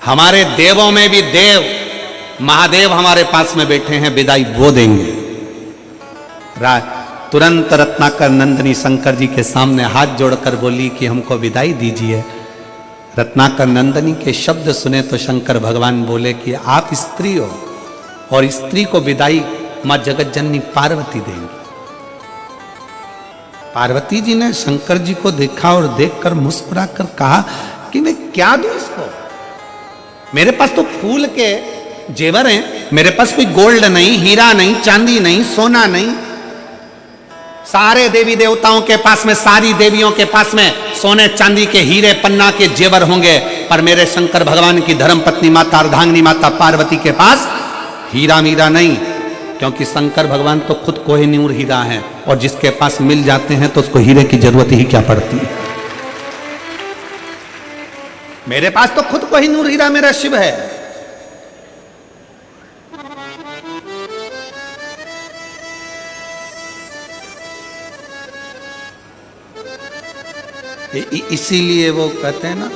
हमारे देवों में भी देव महादेव हमारे पास में बैठे हैं, विदाई वो देंगे। तुरंत रत्नाकर नंदिनी शंकर जी के सामने हाथ जोड़कर बोली कि हमको विदाई दीजिए। रत्नाकर नंदिनी के शब्द सुने तो शंकर भगवान बोले कि आप स्त्री हो और स्त्री को विदाई मां जगत जननी पार्वती देंगी। पार्वती जी ने शंकर जी को देखा और देखकर मुस्कुराकर कहा कि मैं क्या दूं इसको, मेरे पास तो फूल के जेवर हैं, मेरे पास कोई गोल्ड नहीं, हीरा नहीं, चांदी नहीं, सोना नहीं। सारे देवी देवताओं के पास में, सारी देवियों के पास में सोने चांदी के हीरे पन्ना के जेवर होंगे, पर मेरे शंकर भगवान की धर्म पत्नी माता अर्धांगिनी माता पार्वती के पास हीरा मीरा नहीं, क्योंकि शंकर भगवान तो खुद कोहिनूर हीरा है और जिसके पास मिल जाते हैं तो उसको हीरे की जरूरत ही क्या पड़ती है। मेरे पास तो खुद कोहिनूर हीरा मेरा शिव है। इसीलिए वो कहते हैं ना,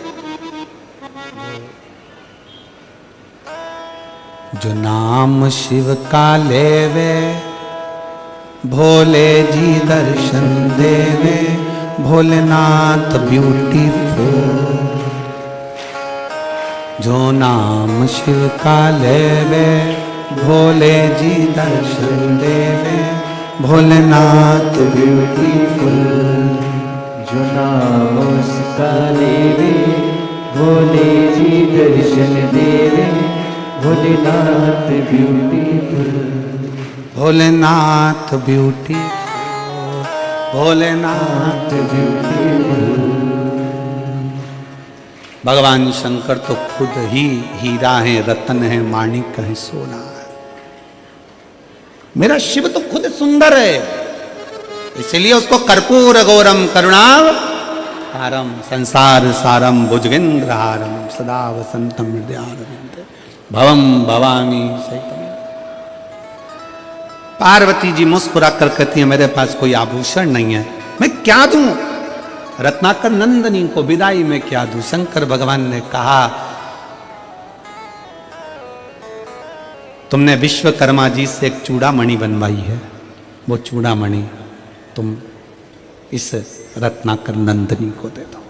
जो नाम शिव का लेवे भोले जी दर्शन देवे, भोलेनाथ ब्यूटीफुल। जो नाम शिव का लेवे भोले जी दर्शन देवे, भोलेनाथ ब्यूटीफुल। जो नाम उसका लेवे भोले जी दर्शन देवे, Bholenath beautiful. Bholenath beautiful, Bholenath beautiful. भगवान शंकर तो खुद ही हीरा है, रतन है, माणिक है, सोना है। मेरा शिव तो खुद सुंदर है, इसलिए उसको कर्पूर गौरम करुणावतारम संसार सारम भुजगेंद्रहारम सदा वसंतम हृदयारविंद भवम भवामी सहितम। पार्वती जी मुस्कुरा कर कहती है मेरे पास कोई आभूषण नहीं है, मैं क्या दूं? रत्नाकर नंदिनी को विदाई में क्या दूं? शंकर भगवान ने कहा तुमने विश्वकर्मा जी से एक चूड़ामणि बनवाई है, वो चूड़ामणि तुम इस रत्नाकर नंदिनी को दे दो।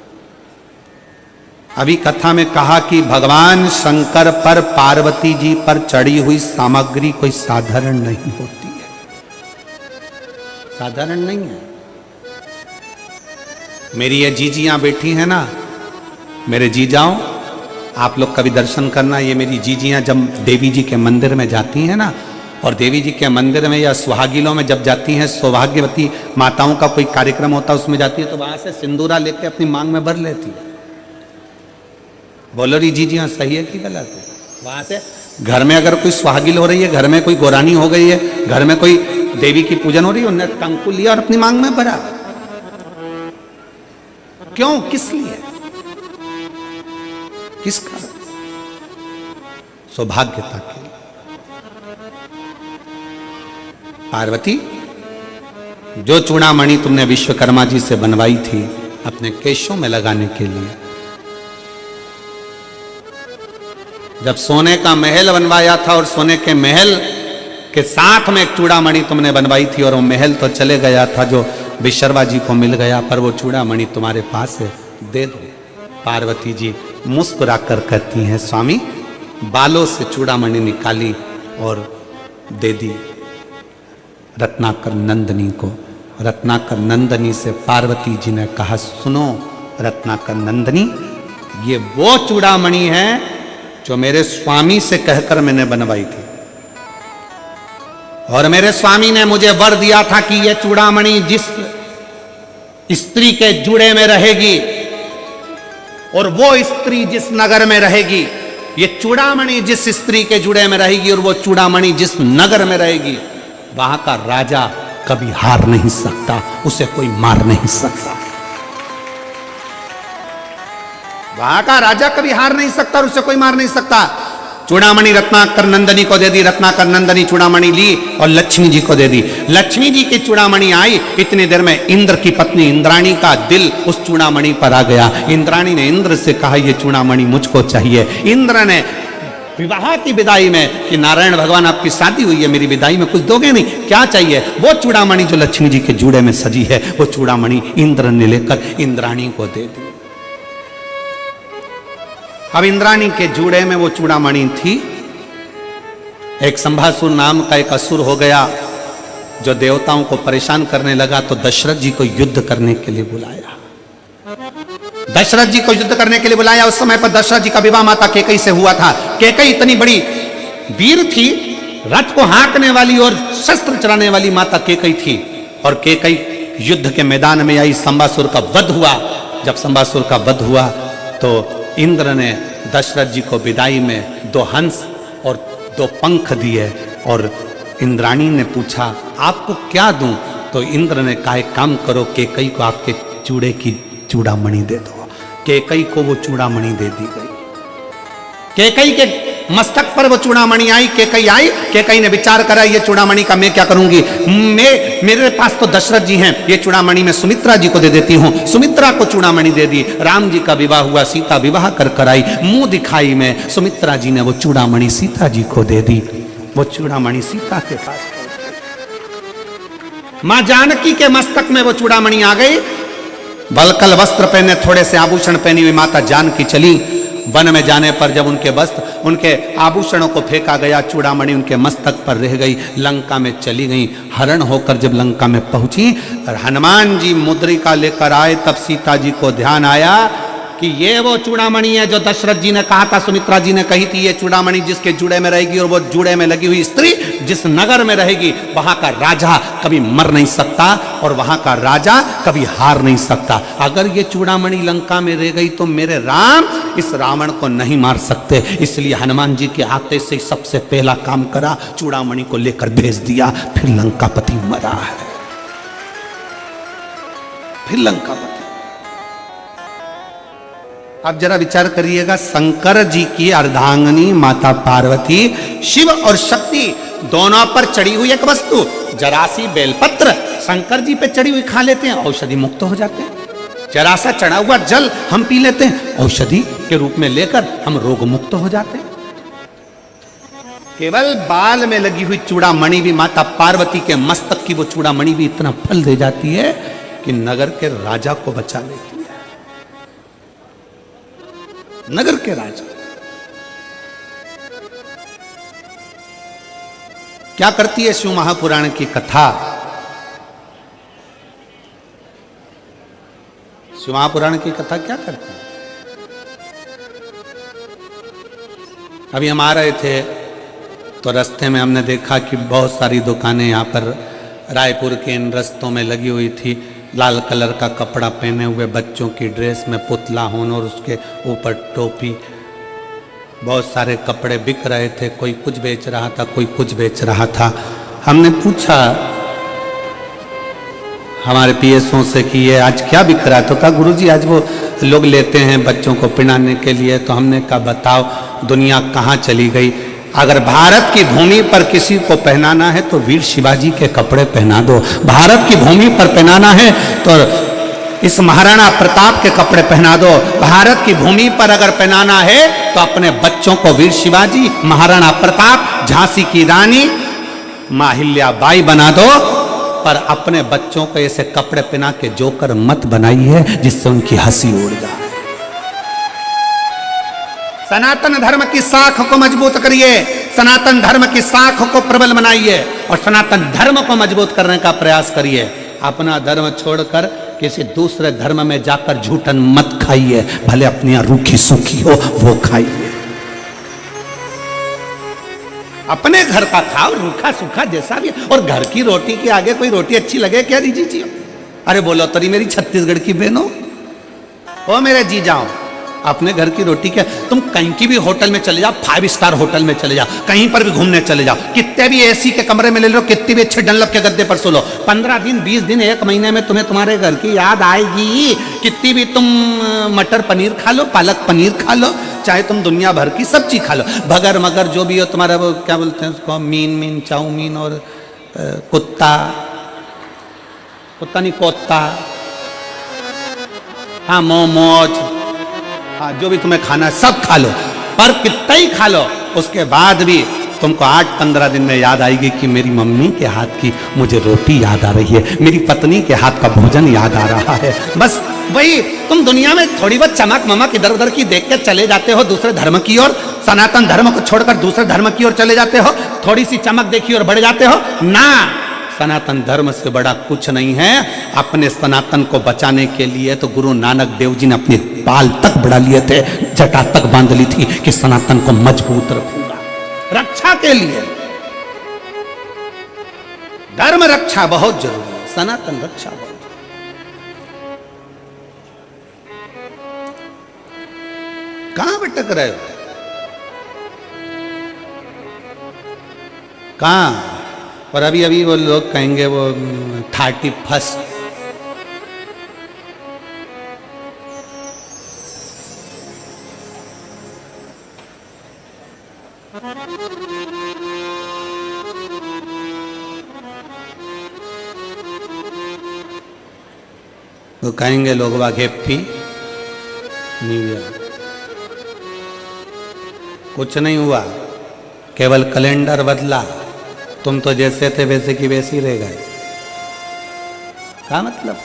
अभी कथा में कहा कि भगवान शंकर पर पार्वती जी पर चढ़ी हुई सामग्री कोई साधारण नहीं होती है, साधारण नहीं है। मेरी ये जीजियां बैठी हैं ना, मेरे जीजाओं, आप लोग कभी दर्शन करना। ये मेरी जीजियां जब देवी जी के मंदिर में जाती हैं ना, और देवी जी के मंदिर में या सुहागिलों में जब जाती हैं, सौभाग्यवती माताओं का कोई कार्यक्रम होता है उसमें जाती है, तो वहां से सिंदूरा लेके अपनी मांग में भर लेती है। बोलो री जीजियां सही है कि गलत है? वहां से घर में अगर कोई सुहागिल हो रही है, घर में कोई गोरानी हो गई है, घर में कोई देवी की पूजन हो रही है, उन्होंने कंकु लिया और अपनी मांग में भरा। क्यों? किस लिए? किस कारण? सौभाग्यता के लिए। पार्वती, जो चूड़ामणि तुमने विश्वकर्मा जी से बनवाई थी अपने केशों में लगाने के लिए, जब सोने का महल बनवाया था और सोने के महल के साथ में एक चूड़ामणि तुमने बनवाई थी, और वो महल तो चले गया था जो विश्वकर्मा जी को मिल गया, पर वो चूड़ामणि तुम्हारे पास है, दे दो। पार्वती जी मुस्कुराकर कहती हैं स्वामी, बालों से चूड़ामणि निकाली और दे दी रत्नाकर नंदिनी को। रत्नाकर नंदिनी से पार्वती जी ने कहा सुनो रत्नाकर नंदिनी, ये वो चूड़ामणि है जो मेरे स्वामी से कहकर मैंने बनवाई थी, और मेरे स्वामी ने मुझे वर दिया था कि यह चूड़ामणि जिस स्त्री के जुड़े में रहेगी और वो स्त्री जिस नगर में रहेगी, ये चूड़ामणि जिस स्त्री के जुड़े में रहेगी और वो चूड़ामणि जिस नगर में रहेगी, वहां का राजा कभी हार नहीं सकता, उसे कोई मार नहीं सकता। वहां का राजा कभी हार नहीं सकता और उसे कोई मार नहीं सकता। चूड़ामणि रत्नाकर नंदनी को दे दी, रत्नाकर नंदनी चूड़ामणि ली और लक्ष्मी जी को दे दी। लक्ष्मी जी की चूड़ामणि आई, इतनी देर में इंद्र की पत्नी इंद्राणी का दिल उस चूड़ामणि पर आ गया। इंद्राणी ने इंद्र से कहा ये चूड़ामणि मुझको चाहिए। इंद्र ने विवाह की विदाई में कि नारायण भगवान आपकी शादी हुई है, मेरी विदाई में कुछ दोगे नहीं, क्या चाहिए? वो चूड़ामणि जो लक्ष्मी जी के जूड़े में सजी है, वो चूड़ामणि इंद्र ने लेकर इंद्राणी को दे दी। अब इंद्राणी के जूड़े में वो चूड़ामणि थी। एक संभासुर नाम का एक असुर हो गया जो देवताओं को परेशान करने लगा, तो दशरथ जी को युद्ध करने के लिए बुलाया। दशरथ जी को युद्ध करने के लिए बुलाया। उस समय पर दशरथ जी का विवाह माता केकई से हुआ था। केकई इतनी बड़ी वीर थी, रथ को हाँकने वाली और शस्त्र चलाने वाली माता केकई थी। और केकई युद्ध के मैदान में आई, संबासुर का वध हुआ। जब संबासुर का वध हुआ तो इंद्र ने दशरथ जी को विदाई में 2 हंस और 2 पंख दिए। और इंद्राणी ने पूछा आपको क्या दूं? तो इंद्र ने कहा एक काम करो, केकई को आपके चूड़े की चूड़ामणि दे दो। केकई को वो चूड़ामणि दे दी गई। केकई के मस्तक पर वो चूड़ामणि आई। केकई आई, केकई ने विचार करा ये चूड़ामणि का मैं क्या करूंगी, मेरे पास तो दशरथ जी हैं, ये चूड़ामणि मैं सुमित्रा जी को दे देती हूं। सुमित्रा को चूड़ामणि दे दी। राम जी का विवाह हुआ, सीता विवाह कर आई। मुंह दिखाई में सुमित्रा जी ने वो चूड़ामणि सीता जी को दे दी। वो चूड़ामणि सीता के पास मां जानकी के मस्तक में वो चूड़ामणि आ गई। बलकल वस्त्र पहने, थोड़े से आभूषण पहनी हुई माता जानकी चली। वन में जाने पर जब उनके वस्त्र, उनके आभूषणों को फेंका गया, चूड़ामणि उनके मस्तक पर रह गई। लंका में चली गई। हरण होकर जब लंका में पहुंची, हनुमान जी मुद्रिका लेकर आए, तब सीता जी को ध्यान आया कि ये वो चूड़ामणि है जो दशरथ जी ने कहा था, सुमित्रा जी ने कही थी, ये चूड़ामणि जिसके जूड़े में रहेगी और वो जूड़े में लगी हुई स्त्री जिस नगर में रहेगी, वहां का राजा कभी मर नहीं सकता और वहां का राजा कभी हार नहीं सकता। अगर ये चूड़ामणि लंका में रह गई तो मेरे राम इस रावण को नहीं मार सकते। इसलिए हनुमान जी के आते से सबसे पहला काम करा, चूड़ामणि को लेकर भेज दिया। फिर लंकापति मरा है, फिर लंकापति। आप जरा विचार करिएगा, शंकर जी की अर्धांगिनी माता पार्वती शिव और शक्ति दोनों पर चढ़ी हुई एक वस्तु, जरा सी बेलपत्र शंकर जी पे चढ़ी हुई खा लेते हैं, औषधि मुक्त हो जाते हैं। जरा सा चढ़ा हुआ जल हम पी लेते हैं, औषधि के रूप में लेकर हम रोग मुक्त हो जाते हैं। केवल बाल में लगी हुई चूड़ामणि भी, माता पार्वती के मस्तक की वो चूड़ामणि भी इतना फल दे जाती है कि नगर के राजा को बचा लेती है। नगर के राजा क्या करती है? शिव महापुराण की कथा, शिव महापुराण की कथा क्या करती है? अभी हम आ रहे थे तो रास्ते में हमने देखा कि बहुत सारी दुकानें यहाँ पर रायपुर के इन रस्तों में लगी हुई थी। लाल कलर का कपड़ा पहने हुए बच्चों की ड्रेस में पुतला होना और उसके ऊपर टोपी, बहुत सारे कपड़े बिक रहे थे। कोई कुछ बेच रहा था, कोई कुछ बेच रहा था। हमने पूछा हमारे पीएसओ से कि ये आज क्या बिक रहा है? तो कहा गुरुजी आज वो लोग लेते हैं बच्चों को पहनाने के लिए। तो हमने कहा बताओ दुनिया कहाँ चली गई? अगर भारत की भूमि पर किसी को पहनाना है तो वीर शिवाजी के कपड़े पहना दो। भारत की भूमि पर पहनाना है तो इस महाराणा प्रताप के कपड़े पहना दो। भारत की भूमि पर अगर पहनाना है तो अपने बच्चों को वीर शिवाजी, महाराणा प्रताप, झांसी की रानी, माहिल्याबाई बना दो। पर अपने बच्चों को ऐसे कपड़े पहना के जोकर मत बनाइए जिससे उनकी हंसी उड़ जाए। सनातन धर्म की शाख को मजबूत करिए, सनातन धर्म की शाख को प्रबल बनाइए और सनातन धर्म को मजबूत करने का प्रयास करिए। अपना धर्म छोड़कर किसी दूसरे धर्म में जाकर झूठन मत खाइए, भले अपनी रूखी सूखी हो वो खाइए। अपने घर का खाओ, रूखा सूखा जैसा भी। और घर की रोटी के आगे कोई रोटी अच्छी लगे क्या जी? अरे बोलो तरी मेरी छत्तीसगढ़ की बहनों, ओ मेरे जी जाओ, अपने घर की रोटी क्या, तुम कहीं की भी होटल में चले जाओ, 5 स्टार होटल में चले जाओ, कहीं पर भी घूमने चले जाओ, कितने भी एसी के कमरे में ले लो, कितनी भी अच्छे डनलप के गद्दे पर सो लो, 15 दिन 20 दिन 1 महीने में तुम्हें तुम्हारे घर की याद आएगी। कितनी भी तुम मटर पनीर खा लो, पालक पनीर खा लो, चाहे तुम दुनिया भर की सब्जी खा लो, भगर मगर जो भी हो तुम्हारा, वो क्या बोलते हैं उसको, मीन चाउमीन और कुत्ता नहीं कोत्ता, हाँ मोमोज, हाँ जो भी तुम्हें खाना है सब खा लो, पर कितना ही खा लो, उसके बाद भी तुमको 8-15 दिन में याद आएगी कि मेरी मम्मी के हाथ की मुझे रोटी याद आ रही है, मेरी पत्नी के हाथ का भोजन याद आ रहा है। बस वही, तुम दुनिया में थोड़ी बहुत चमक ममक इधर उधर की देख के चले जाते हो दूसरे धर्म की ओर, सनातन धर्म को छोड़कर दूसरे धर्म की ओर चले जाते हो, थोड़ी सी चमक देखी और बढ़ जाते हो ना। सनातन धर्म से बड़ा कुछ नहीं है। अपने सनातन को बचाने के लिए तो गुरु नानक देव जी ने अपने बाल तक बढ़ा लिए थे, जटा तक बांध ली थी कि सनातन को मजबूत रखूंगा, रक्षा के लिए। धर्म रक्षा बहुत जरूरी है, सनातन रक्षा बहुत जरूरी। कहां भटक रहे हो, कहां? और अभी वो लोग कहेंगे वो 31st, तो कहेंगे लोग वाह हैप्पी न्यू ईयर। कुछ नहीं हुआ, केवल कैलेंडर बदला, तुम तो जैसे थे वैसे की वैसे ही रह गए। क्या मतलब?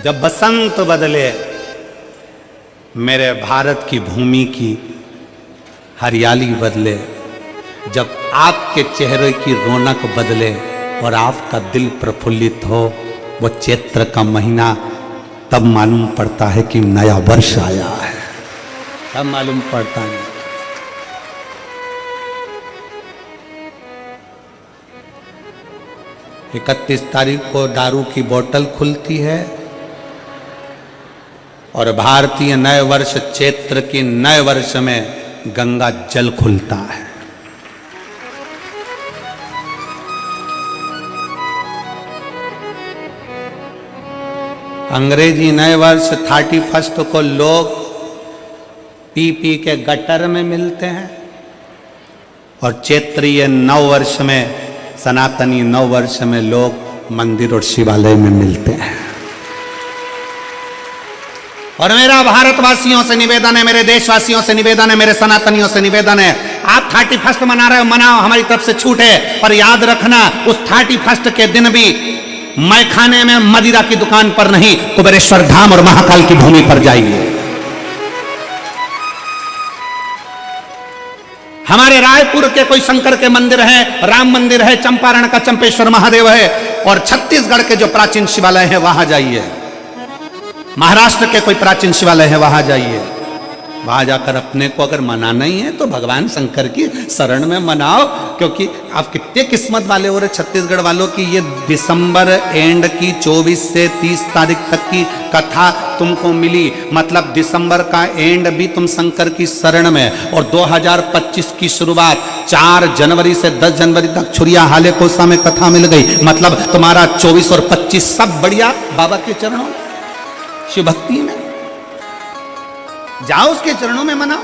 जब बसंत बदले, मेरे भारत की भूमि की हरियाली बदले, जब आपके चेहरे की रौनक बदले और आपका दिल प्रफुल्लित हो, वो चैत्र का महीना, तब मालूम पड़ता है कि नया वर्ष आया है, तब मालूम पड़ता है। 31 तारीख को दारू की बोतल खुलती है और भारतीय नए वर्ष चैत्र की नए वर्ष में गंगा जल खुलता है। अंग्रेजी नए वर्ष 31 को लोग पी पी के गटर में मिलते हैं और चैत्रीय नव वर्ष में, सनातनी नव वर्ष में लोग मंदिर और शिवालय में मिलते हैं। और मेरा भारतवासियों से निवेदन है, मेरे देशवासियों से निवेदन है, मेरे सनातनियों से निवेदन है, आप 31 मना रहे हो, मनाओ, हमारी तरफ से छूट है। पर याद रखना, उस 31 के दिन भी मैं खाने में मदिरा की दुकान पर नहीं, कुबेरेश्वर धाम और महाकाल की भूमि पर जाइए। हमारे रायपुर के कोई शंकर के मंदिर है, राम मंदिर है, चंपारण का चंपेश्वर महादेव है, और छत्तीसगढ़ के जो प्राचीन शिवालय है वहां जाइए। महाराष्ट्र के कोई प्राचीन शिवालय है वहां जाइए। वहां जाकर अपने को अगर मनाना ही है तो भगवान शंकर की शरण में मनाओ, क्योंकि आप कितने किस्मत वाले हो रहे छत्तीसगढ़ वालों की। ये दिसंबर एंड की 24 से 30 तारीख तक की कथा तुमको मिली, मतलब दिसंबर का एंड भी तुम शंकर की शरण में, और 2025 की शुरुआत 4 जनवरी से 10 जनवरी तक छुरिया हाले कोसा में कथा मिल गई। मतलब तुम्हारा 24 और 25 सब बढ़िया बाबा के चरणों, शिव भक्ति में जाओ, उसके चरणों में मनाओ।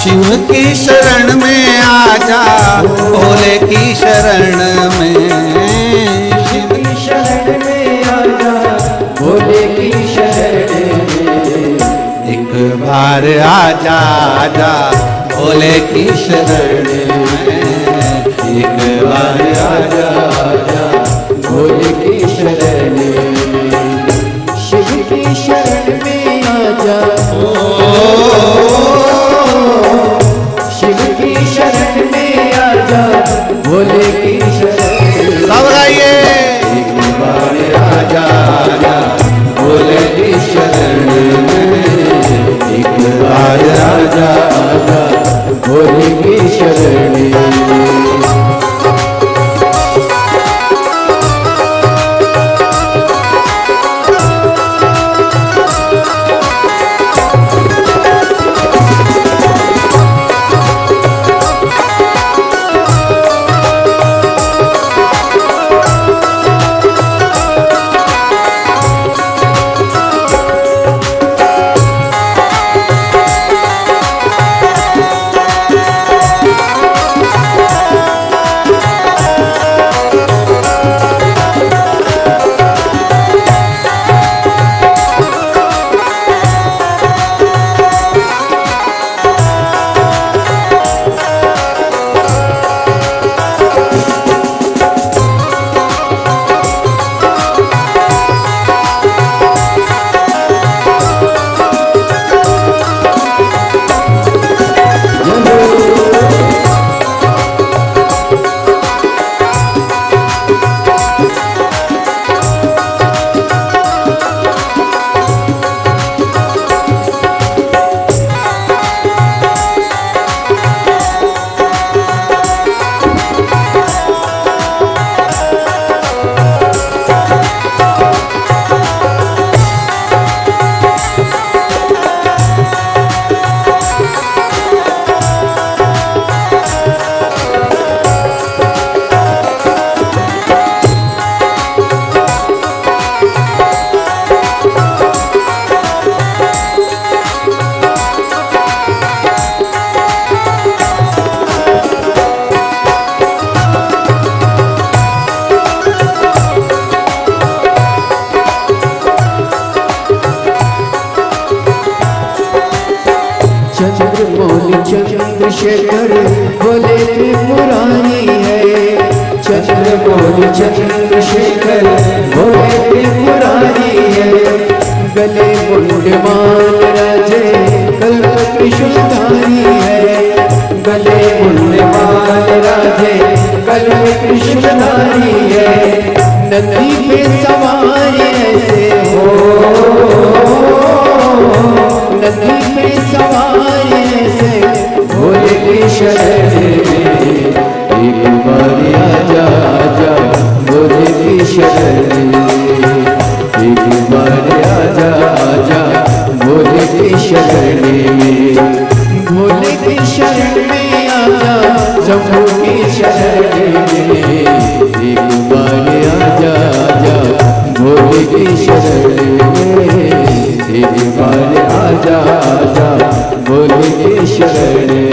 शिव की शरण में आजा, भोले की शरण में, शिव की शरण में आजा, भोले की शरण में, एक बार आजा आजा भोले की शरण में, एक बार आजा आजा, भोले की शरण में, शिव की शरण आजा, शिव की शरण में आजा, भोले की शरण में। सब गाइए। एक बार आजा आजा, भोले की शरण में। एक बार आजा आजा, भोले की शरण में। चंद्रमौली चंद्रशेखर भोले त्रिपुरारी है। चंद्रमौली चंद्रशेखर भोले त्रिपुरारी है। गले मुंडमाल राजे कल्प कृष्णधारी है। गले मुंडमाल राजे कल्प कृष्णधारी है। नदी पे सवार ऐसे हो, नदी पे सवार ऐसे भोले की शरण में। एक बार आजा आजा, भोले की शरण में। एक बार आजा आजा, भोले की शरण में। भोले की शरण में आजा, शंभू की शरण में। एक बार आजा आजा, भोले की शरण में। एक बार आजा आजा, भोले की शरण में।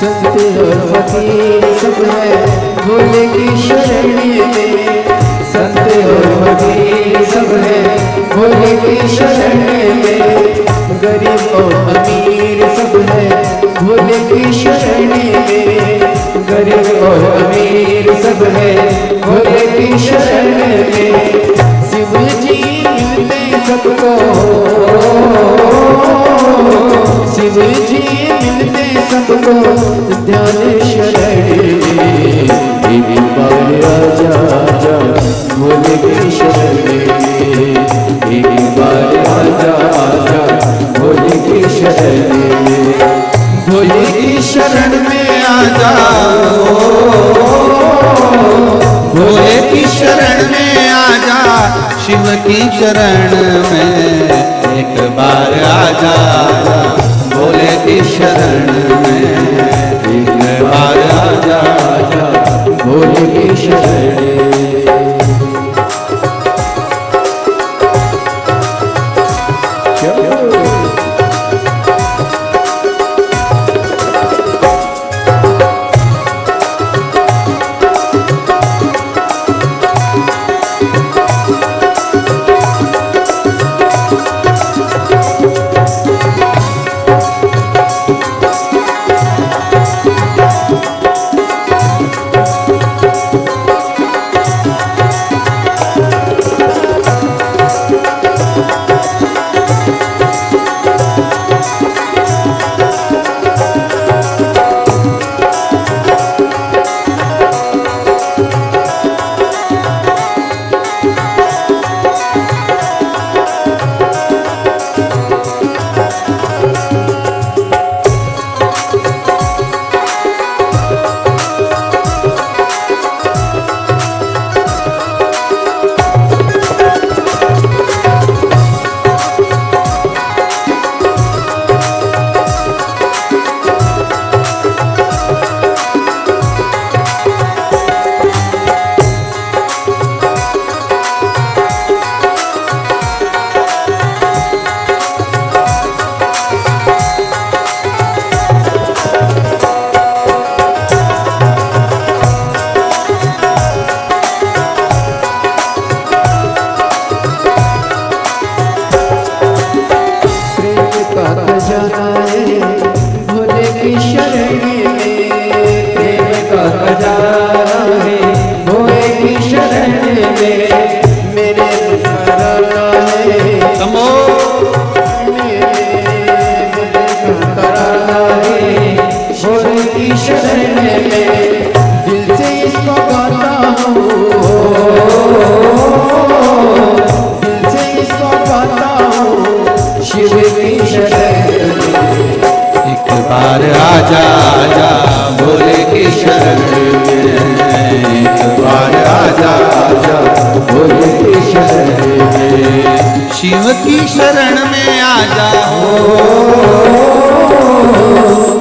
संत और फकीर सब है भोले की शरण में, संत और फकीर सब है भोले की शरण में, गरीब और अमीर सब है भोले की शरण में, गरीब और अमीर सब है भोले की शरण में, शिव जी मिलते सबको, शिव जी मिलते सबको ध्यान शरण में, एक बार आजा आजा भोले की शरण में, एक बार आजा आजा भोले की शरण में, भोले की शरण में आजा, भोले की शरण में आजा, शिव की शरण में एक बार आजा, भोले की शरण में एक बार आजा, भोले की शरण में। शिव की शरण में आ जाओ,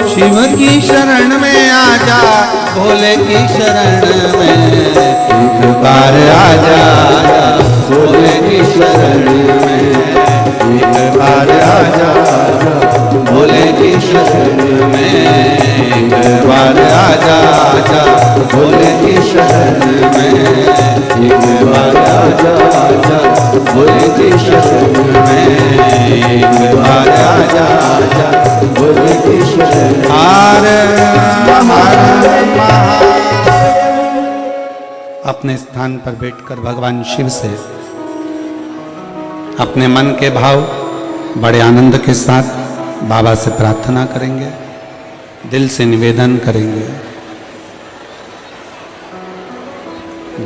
शिव की शरण में आ जा, भोले की शरण में एक बार आ जा, भोले की शरण में एक बार आ जा, भोले की शरण में एक बार आ जा, भोले की शरण में एक बार आ जा, भोले की शरण में एक बार आ जा, भोले की शरण में। अपने स्थान पर बैठकर भगवान शिव से अपने मन के भाव बड़े आनंद के साथ बाबा से प्रार्थना करेंगे, दिल से निवेदन करेंगे।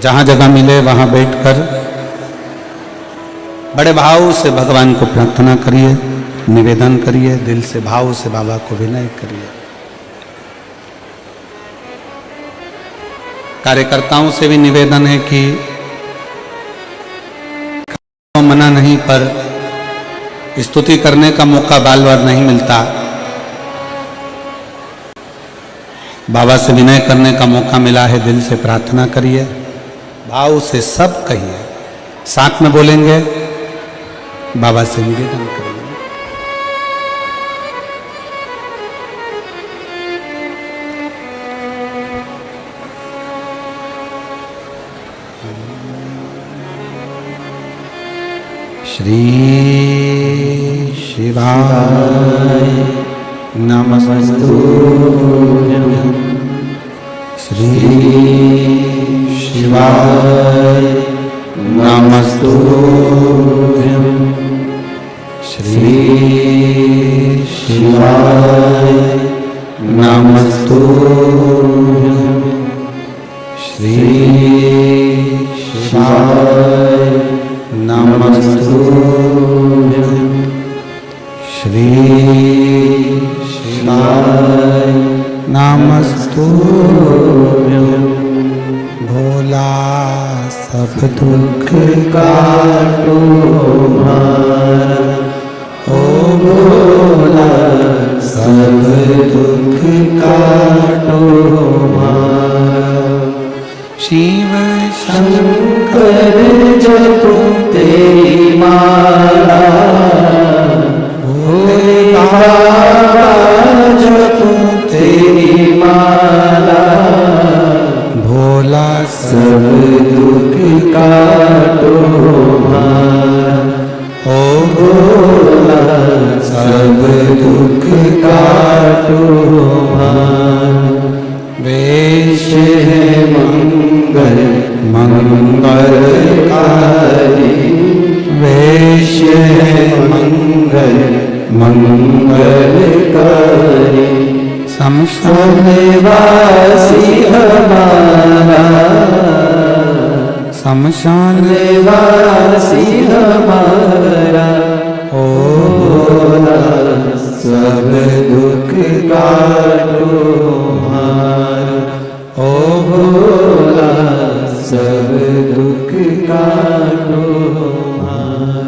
जहां जगह मिले वहां बैठकर बड़े भाव से भगवान को प्रार्थना करिए, निवेदन करिए, दिल से भाव से बाबा को विनय करिए। कार्यकर्ताओं से भी निवेदन है कि मना नहीं, पर स्तुति करने का मौका बार बार नहीं मिलता। बाबा से विनय करने का मौका मिला है, दिल से प्रार्थना करिए, भाव से सब कहिए, साथ में बोलेंगे, बाबा से निवेदन करेंगे। श्री शिवाय नमस्तुभ्यं। श्री शिवाय नमस्तुभ्यं। श्री शिवाय नमस्तुभ्यं। श्री शिवाय नमस्तुभ्यं। श्री शिवाय नमस्तुभ्यं। भोला सब दुख काटो हमारा, ओ भोला सब दुख काटो हमारा। शिव शंकर जपो तेरी माला, भोले बाबा जपो तेरी माला। भोला सब दुख काटो हमारा, ओ भोला सब दुख काटो हमारा। वेश है मंगल मंगलकारी, वेश है मंगल मंगलकारी। शमशान वासी हमारा, शमशान वासी हमारा। ओ भोला सब दुख काटो हमारा, ओ भोला सब दुख काटो हमारा।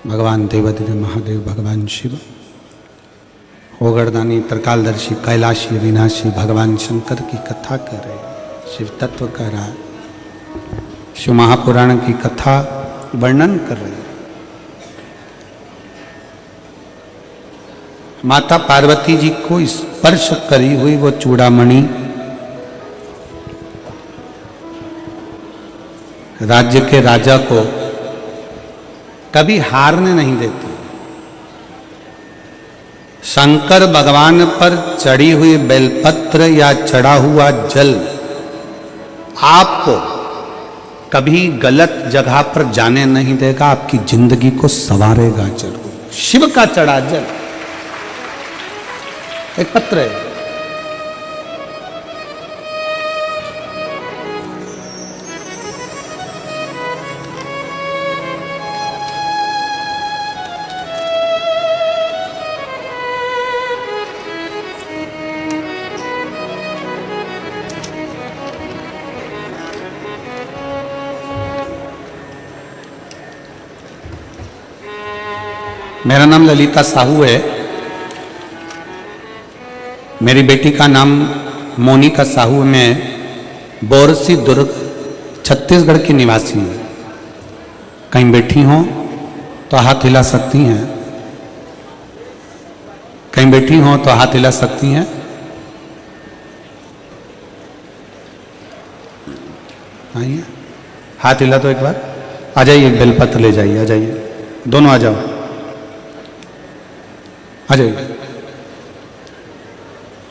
भगवान देवादिदेव महादेव भगवान शिव, ओगरदानी त्रिकालदर्शी कैलाशी अविनाशी भगवान शंकर की कथा कर रहे, शिव तत्व कह रहा, शिव महापुराण की कथा वर्णन कर रहे। माता पार्वती जी को स्पर्श करी हुई वो चूड़ामणि राज्य के राजा को कभी हारने नहीं देती। शंकर भगवान पर चढ़ी हुई बेलपत्र या चढ़ा हुआ जल आपको कभी गलत जगह पर जाने नहीं देगा, आपकी जिंदगी को संवारेगा जरूर। शिव का चढ़ा जल एक पत्र है, मेरा नाम ललिता साहू है, मेरी बेटी का नाम मोनिका साहू। मैं बोरसी दुर्ग छत्तीसगढ़ की निवासी हूँ। कहीं बैठी हों तो हाथ हिला सकती हैं, कहीं बैठी हों तो हाथ हिला सकती हैं। आइए, हाथ हिला तो एक बार। आ जाइए, बेलपत्र ले जाइए, आ जाइए, दोनों आ जाओ, आ जाइए।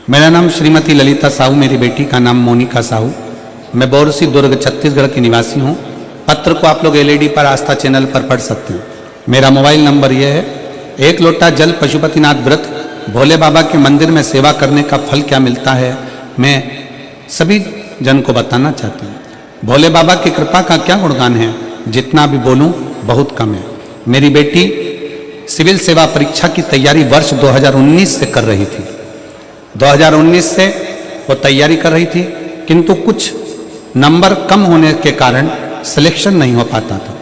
मेरा नाम श्रीमती ललिता साहू, मेरी बेटी का नाम मोनिका साहू। मैं बोरसी दुर्ग छत्तीसगढ़ की निवासी हूँ। पत्र को आप लोग एलईडी पर आस्था चैनल पर पढ़ सकते हैं। मेरा मोबाइल नंबर यह है, 1 लोटा जल पशुपतिनाथ व्रत भोले बाबा के मंदिर में सेवा करने का फल क्या मिलता है, मैं सभी जन को बताना चाहती हूँ। भोले बाबा की कृपा का क्या गुणगान है, जितना भी बोलूँ बहुत कम है। मेरी बेटी सिविल सेवा परीक्षा की तैयारी वर्ष 2019 से कर रही थी। 2019 से वो तैयारी कर रही थी, किंतु कुछ नंबर कम होने के कारण सिलेक्शन नहीं हो पाता था,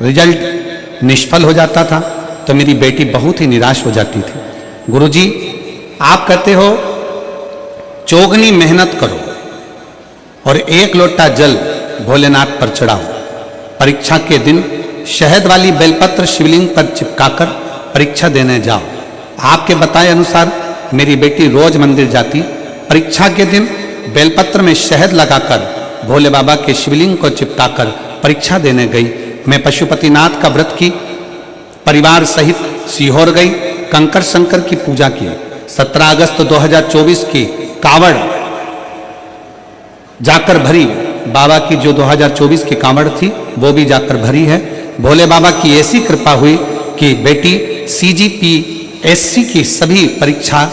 रिजल्ट निष्फल हो जाता था। तो मेरी बेटी बहुत ही निराश हो जाती थी। गुरुजी, आप कहते हो चौगनी मेहनत करो और 1 लोटा जल भोलेनाथ पर चढ़ाओ। परीक्षा के दिन शहद वाली बेलपत्र शिवलिंग पर चिपकाकर परीक्षा देने जाओ। आपके बताए अनुसार मेरी बेटी रोज मंदिर जाती, परीक्षा के दिन बेलपत्र में शहद लगाकर भोले बाबा के शिवलिंग को चिपकाकर परीक्षा देने गई। मैं पशुपतिनाथ का व्रत की, परिवार सहित सीहोर गई, कंकर शंकर की पूजा की। 17 अगस्त 2024 की कावड़ जाकर भरी, बाबा की जो 2024 की कावड़ थी वो भी जाकर भरी है। भोले बाबा की ऐसी कृपा हुई कि बेटी CGPSC की सभी परीक्षा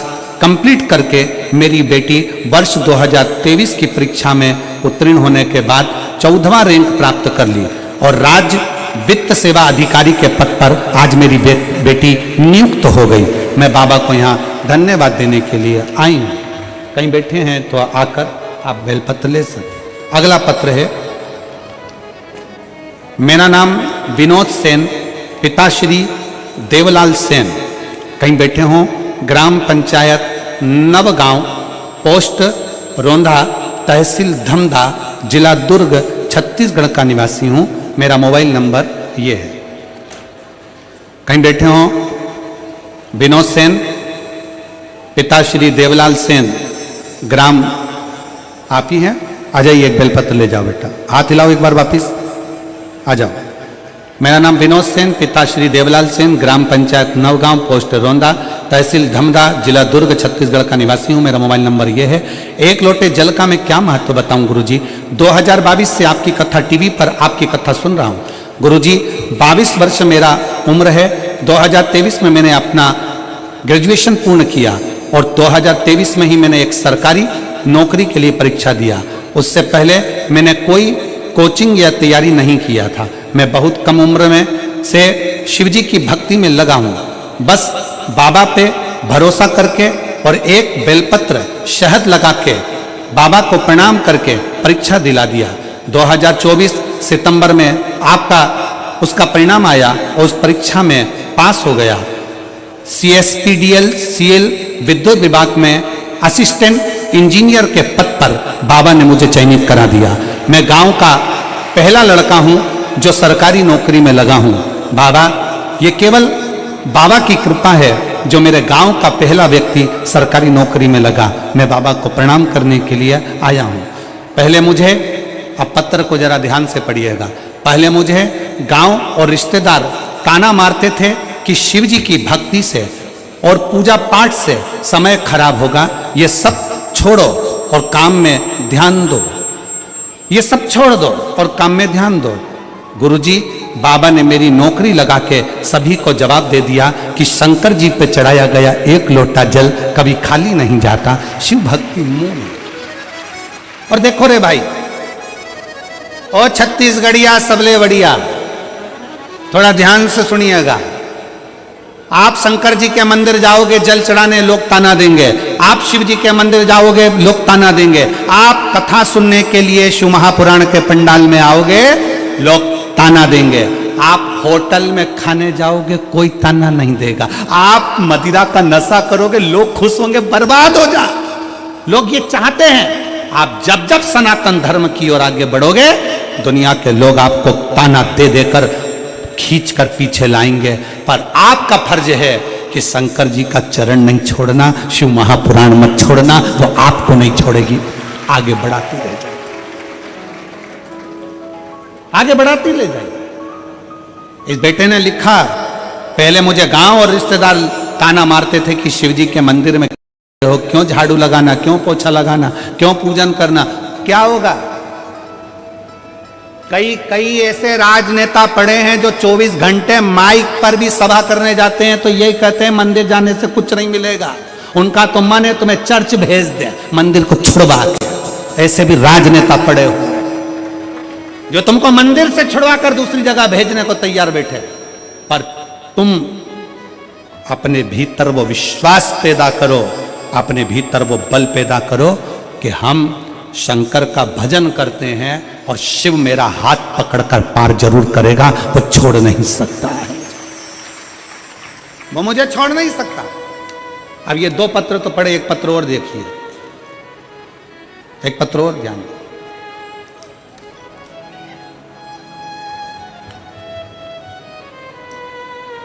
कंप्लीट करके मेरी बेटी वर्ष 2023 की परीक्षा में उत्तीर्ण होने के बाद 14वां रैंक प्राप्त कर ली और राज्य वित्त सेवा अधिकारी के पद पर आज मेरी बेटी नियुक्त हो गई। मैं बाबा को यहाँ धन्यवाद देने के लिए आई हूँ। कहीं बैठे हैं तो आकर आप बेलपत्र ले सकते। अगला पत्र है, मेरा नाम विनोद सेन, पिताश्री देवलाल सेन। कहीं बैठे हों, ग्राम पंचायत नवगांव, पोस्ट रोंधा, तहसील धमधा, जिला दुर्ग, छत्तीसगढ़ का निवासी हूं। मेरा मोबाइल नंबर ये है। कहीं बैठे हों, विनोद सेन, पिताश्री देवलाल सेन, ग्राम आप ही हैं। आ जाइए, एक बेलपत्र ले जाओ बेटा, हाथ हिलाओ एक बार वापिस, आ जाओ। मेरा नाम विनोद सेन, पिताश्री देवलाल सेन, ग्राम पंचायत नवगांव, पोस्ट रोंदा, तहसील धमधा, जिला दुर्ग, छत्तीसगढ़ का निवासी हूँ। मेरा मोबाइल नंबर ये है। एक लोटे जल का मैं क्या महत्व बताऊं गुरुजी। 2022 से आपकी कथा टीवी पर आपकी कथा सुन रहा हूँ गुरुजी। 22 वर्ष मेरा उम्र है। 2023 में मैंने अपना ग्रेजुएशन पूर्ण किया और 2023 में ही मैंने एक सरकारी नौकरी के लिए परीक्षा दिया। उससे पहले मैंने कोई कोचिंग या तैयारी नहीं किया था। मैं बहुत कम उम्र में से शिवजी की भक्ति में लगा हूँ। बस बाबा पे भरोसा करके और एक बेलपत्र शहद लगा के बाबा को प्रणाम करके परीक्षा दिला दिया। 2024 सितंबर में आपका उसका परिणाम आया और उस परीक्षा में पास हो गया। CSPDL CL विद्युत विभाग में असिस्टेंट इंजीनियर के पद पर बाबा ने मुझे चयनित करा दिया। मैं गांव का पहला लड़का हूं जो सरकारी नौकरी में लगा हूं। बाबा, ये केवल बाबा की कृपा है जो मेरे गांव का पहला व्यक्ति सरकारी नौकरी में लगा। मैं बाबा को प्रणाम करने के लिए आया हूं। पहले मुझे, अब पत्र को जरा ध्यान से पढ़िएगा, पहले मुझे गांव और रिश्तेदार ताना मारते थे कि शिव जी की भक्ति से और पूजा पाठ से समय खराब होगा। ये सब छोड़ो और काम में ध्यान दो। ये सब छोड़ दो और काम में ध्यान दो। गुरुजी, बाबा ने मेरी नौकरी लगा के सभी को जवाब दे दिया कि शंकर जी पे चढ़ाया गया एक लोटा जल कभी खाली नहीं जाता। शिव भक्ति मूल। और देखो रे भाई, ओ छत्तीसगढ़िया सबले बढ़िया, थोड़ा ध्यान से सुनिएगा। आप शंकर जी के मंदिर जाओगे जल चढ़ाने, लोग ताना देंगे। आप शिव जी के मंदिर जाओगे, लोग ताना देंगे। आप कथा सुनने के लिए शिव महापुराण के पंडाल में आओगे, लोग ताना देंगे। आप होटल में खाने जाओगे, कोई ताना नहीं देगा। आप मदिरा का नशा करोगे, लोग खुश होंगे, बर्बाद हो जा। लोग ये चाहते हैं। आप जब जब सनातन धर्म की ओर आगे बढ़ोगे, दुनिया के लोग आपको ताना दे देकर खींच कर पीछे लाएंगे। पर आपका फर्ज है कि शंकर जी का चरण नहीं छोड़ना, शिव महापुराण मत छोड़ना, वो आपको नहीं छोड़ेगी। आगे बढ़ाती रह जाए, आगे बढ़ाती ले जाए। इस बेटे ने लिखा, पहले मुझे गांव और रिश्तेदार ताना मारते थे कि शिव जी के मंदिर में हो, क्यों झाड़ू लगाना, क्यों पोछा लगाना, क्यों पूजन करना, क्या होगा। कई ऐसे राजनेता पड़े हैं जो 24 घंटे माइक पर भी सभा करने जाते हैं तो यही कहते हैं मंदिर जाने से कुछ नहीं मिलेगा। उनका तो मन है तुम्हें चर्च भेज दे, मंदिर को छुड़वा के। ऐसे भी राजनेता पड़े हो जो तुमको मंदिर से छुड़वा कर दूसरी जगह भेजने को तैयार बैठे। पर तुम अपने भीतर वो विश्वास पैदा करो, अपने भीतर वो बल पैदा करो कि हम शंकर का भजन करते हैं और शिव मेरा हाथ पकड़कर पार जरूर करेगा। वो छोड़ नहीं सकता है, वो मुझे छोड़ नहीं सकता। अब ये 2 पत्र तो पढ़े, एक पत्र और देखिए, एक पत्र और ध्यान।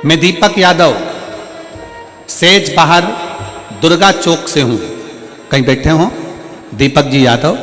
मैं दीपक यादव सेज बाहर दुर्गा चौक से हूं। कहीं बैठे हो, दीपक जी यादव।